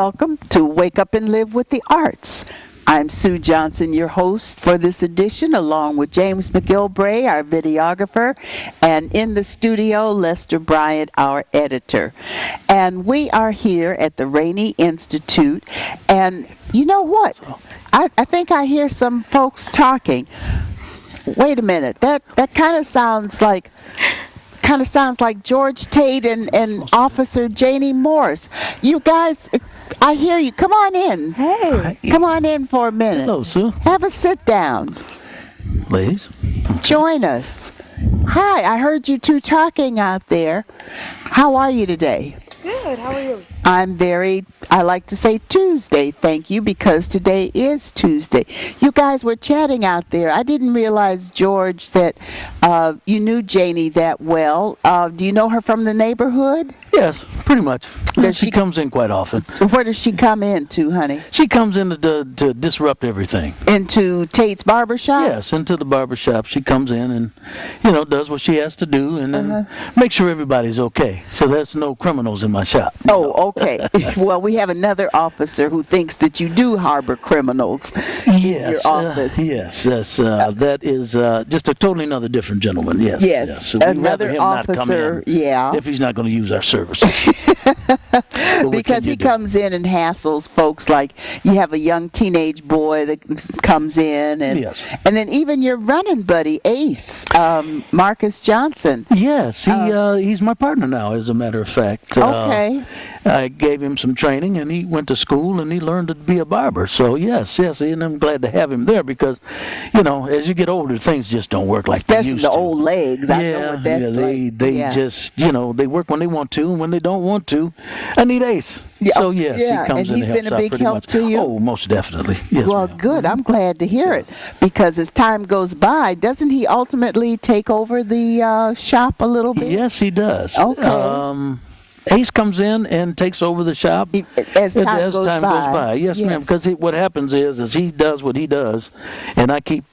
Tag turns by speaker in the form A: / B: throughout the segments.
A: welcome to Wake Up and Live with the Arts. I'm Sue Johnson, your host for this edition, along with James McGilbray, our videographer, and in the studio, Lester Bryant, our editor. And we are here at the Rainey Institute, and you know what? I think I hear some folks talking. Wait a minute, that kind of sounds like George Tate and Officer Janey Morris. You guys, I hear you. Come on in.
B: Hey.
A: Come on in for a minute.
C: Hello, Sue.
A: Have a sit down.
C: Ladies.
A: Join us. Hi, I heard you two talking out there. How are you today?
B: Good. How are you?
A: I like to say Tuesday, thank you, because today is Tuesday. You guys were chatting out there. I didn't realize, George, that you knew Janey that well. Do you know her from the neighborhood?
C: Yes, pretty much. She comes in quite often.
A: Where does she come into, honey?
C: She comes in to disrupt everything.
A: Into Tate's Barbershop?
C: Yes, into the barbershop. She comes in and, does what she has to do and then make sure everybody's okay. So there's no criminals in my shop.
A: Oh, okay. Well, we have another officer who thinks that you do harbor criminals in your office.
C: Yes. That is just a totally another different gentleman. Yes. So we'd rather
A: another
C: him
A: officer,
C: not come in if he's not going to use our services.
A: Because he comes in and hassles folks, like you have a young teenage boy that comes in, and then even your running buddy, Ace, Marcus Johnson.
C: Yes, he's my partner now, as a matter of fact.
A: Okay.
C: I gave him some training, and he went to school, and he learned to be a barber. So, yes, and I'm glad to have him there because, as you get older, things just don't work like they used to.
A: Especially the old legs. I know what that's like.
C: They just, they work when they want to, and when they don't want to, I need Ace.
A: Yeah.
C: So, yes, he comes
A: and
C: in
A: he's been a big help to you?
C: Oh, most definitely. Yes,
A: well, good. I'm glad to hear it because as time goes by, doesn't he ultimately take over the shop a little bit?
C: Yes, he does.
A: Okay.
C: Ace comes in and takes over the shop
A: as time goes by.
C: Yes, ma'am. Because what happens is he does what he does, and I keep,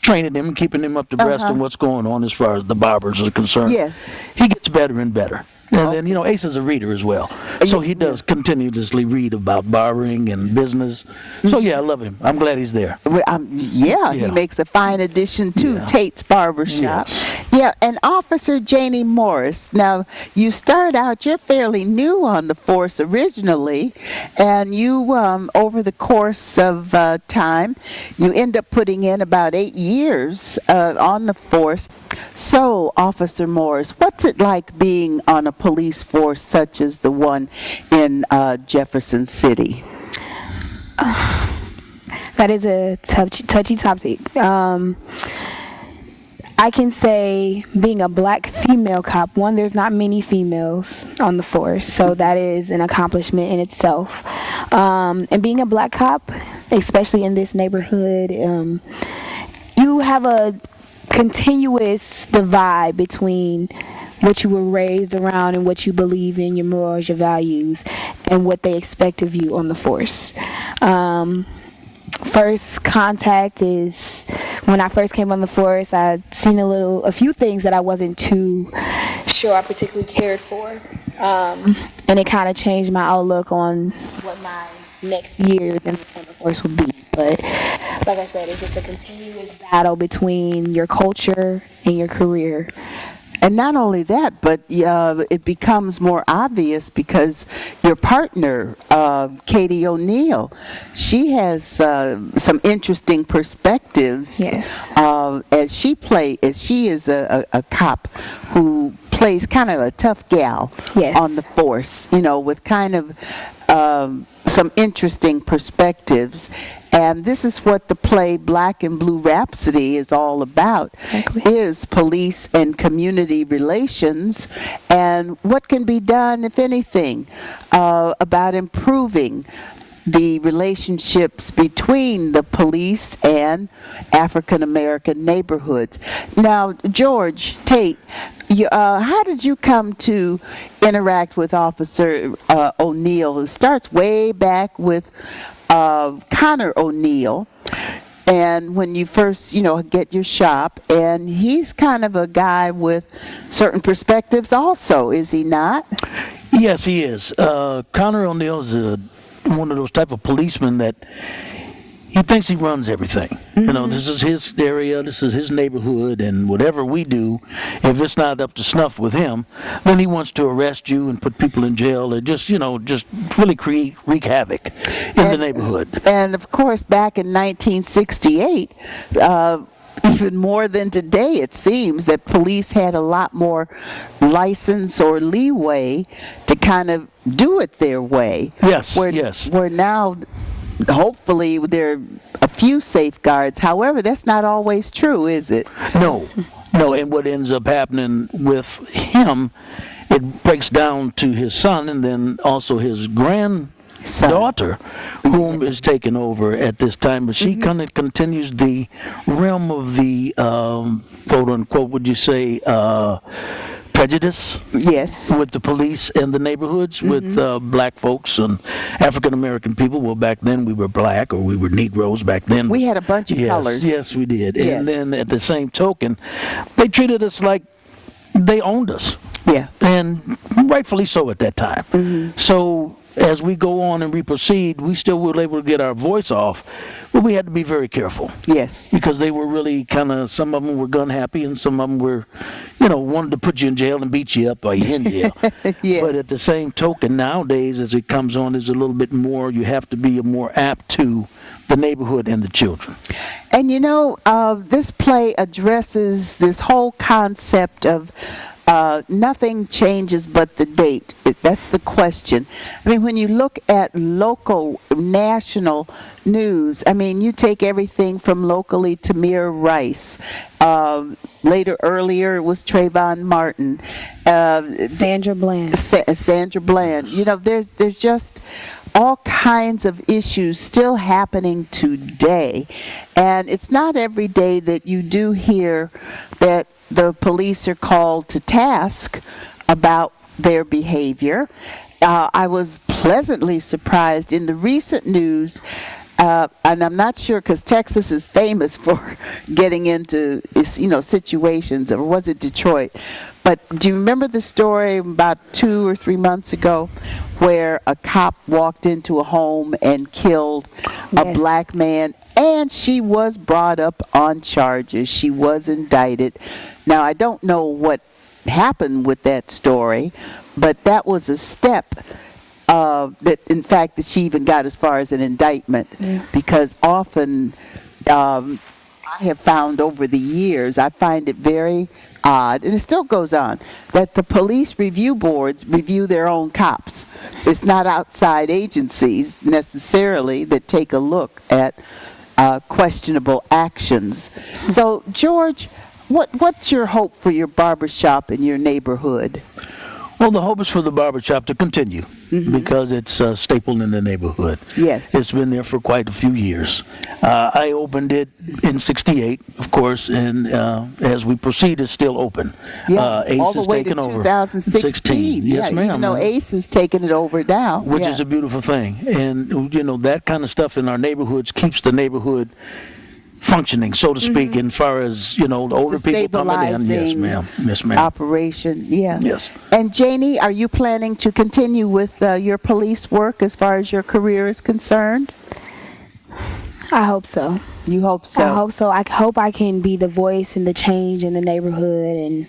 C: training him and keeping him up to breast on what's going on as far as the barbers are concerned.
A: Yes.
C: He gets better and better. And then, Ace is a reader as well. So he does continuously read about barbering and business. So, I love him. I'm glad he's there.
A: Well, he makes a fine addition to Tate's Barbershop. Yes. Yeah, and Officer Janey Morris. Now, you start out, you're fairly new on the force originally, and you, over the course of time, you end up putting in about 8 years on the force. So, Officer Morris, what's it like being on a police force such as the one in Jefferson City?
B: That is a touchy topic. I can say being a black female cop, one, there's not many females on the force, so that is an accomplishment in itself. And being a black cop, especially in this neighborhood, you have a continuous divide between what you were raised around and what you believe in, your morals, your values, and what they expect of you on the force. First contact is when I first came on the force. I'd seen a few things that I wasn't too sure I particularly cared for, and it kind of changed my outlook on what my next year on the force would be. But like I said, it's just a continuous battle between your culture and your career.
A: And not only that, but it becomes more obvious because your partner, Katie O'Neill, she has some interesting perspectives.
B: Yes.
A: As she is a cop who plays kind of a tough gal on the force, with kind of some interesting perspectives. And this is what the play Black and Blue Rhapsody is all about, is police and community relations and what can be done, if anything, about improving the relationships between the police and African American neighborhoods. Now, George, Tate, how did you come to interact with Officer O'Neill? It starts way back with Connor O'Neill, and when you first, get your shop, and he's kind of a guy with certain perspectives also, is he not?
C: Yes, he is. Connor O'Neill is one of those type of policemen that he thinks he runs everything. Mm-hmm. You know, this is his area, this is his neighborhood, and whatever we do, if it's not up to snuff with him, then he wants to arrest you and put people in jail and just really wreak havoc in the neighborhood.
A: And of course, back in 1968, even more than today, it seems that police had a lot more license or leeway to kind of do it their way.
C: Yes,
A: where now, hopefully, there are a few safeguards. However, that's not always true, is it?
C: No. And what ends up happening with him, it breaks down to his son and then also his granddaughter, whom is taken over at this time. But she kind of continues the realm of the, quote unquote, would you say, prejudice,
A: yes,
C: with the police and the neighborhoods, with black folks and African American people. Well, back then we were black, or we were Negroes back then.
A: We had a bunch of colors.
C: Yes, we did.
A: Yes.
C: And then at the same token, they treated us like they owned us.
A: Yeah.
C: And rightfully so at that time. So as we go on and we proceed, we still were able to get our voice off, but we had to be very careful.
A: Yes.
C: Because they were really kind of, some of them were gun happy and some of them were, wanted to put you in jail and beat you up while you're in jail.
A: Yeah.
C: But at the same token, nowadays, as it comes on, is a little bit more, you have to be more apt to the neighborhood and the children.
A: And this play addresses this whole concept of nothing changes but the date. That's the question. I mean, when you look at local, national news, I mean, you take everything from locally to Tamir Rice. Earlier, it was Trayvon Martin.
B: Sandra Bland.
A: Sandra Bland. There's just all kinds of issues still happening today. And it's not every day that you do hear that the police are called to task about their behavior. I was pleasantly surprised in the recent news, and I'm not sure because Texas is famous for getting into situations, or was it Detroit? But do you remember the story about 2 or 3 months ago where a cop walked into a home and killed a black man? And she was brought up on charges. She was indicted. Now, I don't know what happened with that story, but that was a step that she even got as far as an indictment. Yeah. Because often, I have found over the years, I find it very odd, and it still goes on, that the police review boards review their own cops. It's not outside agencies necessarily that take a look at questionable actions. So, George, what's your hope for your barbershop in your neighborhood?
C: Well, the hope is for the barbershop to continue because it's a staple in the neighborhood.
A: Yes.
C: It's been there for quite a few years. I opened it in '68, of course, and as we proceed, it's still open.
A: Yeah,
C: Ace
A: all the
C: has
A: way
C: taken
A: to
C: over.
A: 2016.
C: Yes, ma'am.
A: Even though Ace has taken it over now.
C: Which is a beautiful thing. And, that kind of stuff in our neighborhoods keeps the neighborhood functioning, so to speak, as far as, the older people coming in. Yes, ma'am. Yes, ma'am.
A: Operation, yeah.
C: Yes.
A: And Janey, are you planning to continue with your police work as far as your career is concerned?
B: I hope so.
A: You hope so?
B: I hope so. I hope I can be the voice and the change in the neighborhood, and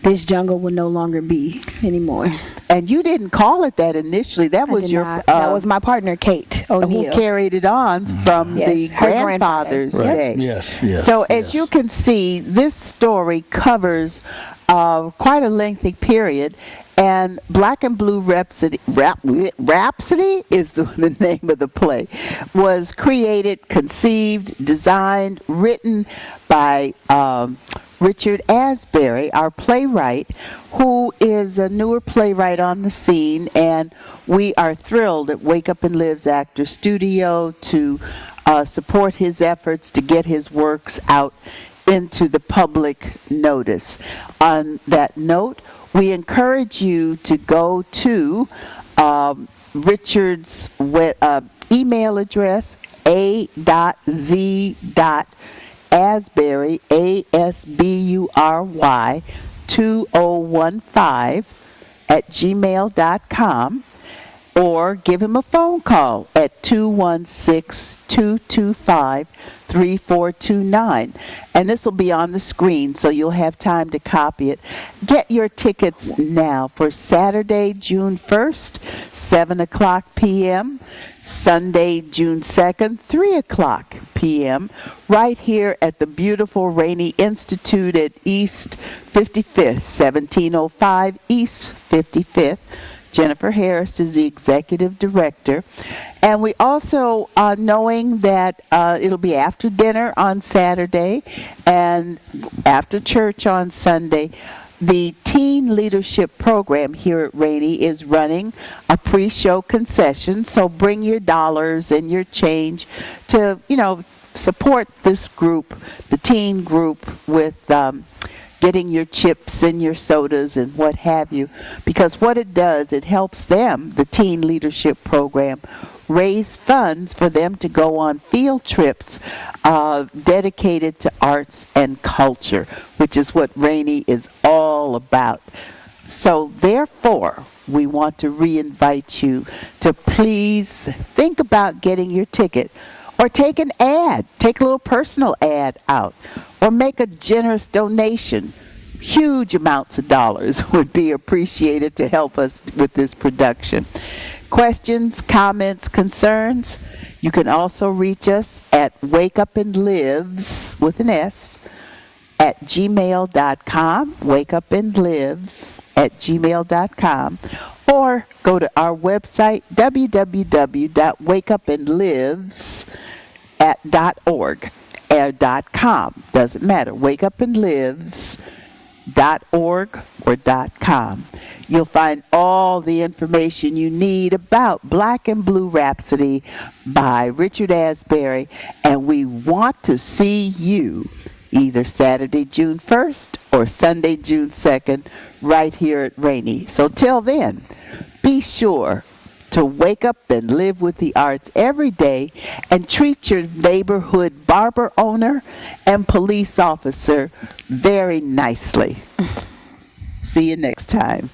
B: this jungle will no longer be anymore.
A: And you didn't call it that initially. That was
B: that was my partner, Tate O'Neill,
A: who carried it on from the grandfather's day.
C: Yes.
A: So as you can see, this story covers quite a lengthy period. And Black and Blue Rhapsody is the name of the play, was created, conceived, designed, written by Richard Asbury, our playwright, who is a newer playwright on the scene, and we are thrilled at Wake Up and Live's Actor Studio to support his efforts to get his works out into the public notice. On that note, we encourage you to go to Richard's email address, a.z.asbury, ASBURY, 2015 rainey@gmail.com, or give him a phone call at 216-225-3429. And this will be on the screen, so you'll have time to copy it. Get your tickets now for Saturday, June 1st, 7 o'clock p.m., Sunday, June 2nd, 3 o'clock p.m., right here at the beautiful Rainey Institute at East 55th, 1705 East 55th. Jennifer Harris is the executive director. And we also, knowing that it'll be after dinner on Saturday and after church on Sunday, the Teen Leadership Program here at Rainey is running a pre-show concession. So bring your dollars and your change to, support this group, the teen group, with getting your chips and your sodas and what have you, because what it does, it helps them, the Teen Leadership Program, raise funds for them to go on field trips dedicated to arts and culture, which is what Rainey is all about. So therefore, we want to re-invite you to please think about getting your ticket, or take an ad, take a little personal ad out, or make a generous donation. Huge amounts of dollars would be appreciated to help us with this production. Questions, comments, concerns? You can also reach us at wakeupandlives, with an S, at gmail.com, wakeupandlives@gmail.com, or go to our website, www.wakeupandlives.org. .com, doesn't matter, wakeupandlives.org or .com. You'll find all the information you need about Black and Blue Rhapsody by Richard Asbury, and we want to see you either Saturday, June 1st or Sunday, June 2nd, right here at Rainey. So till then, be sure to wake up and live with the arts every day, and treat your neighborhood barber owner and police officer very nicely. See you next time.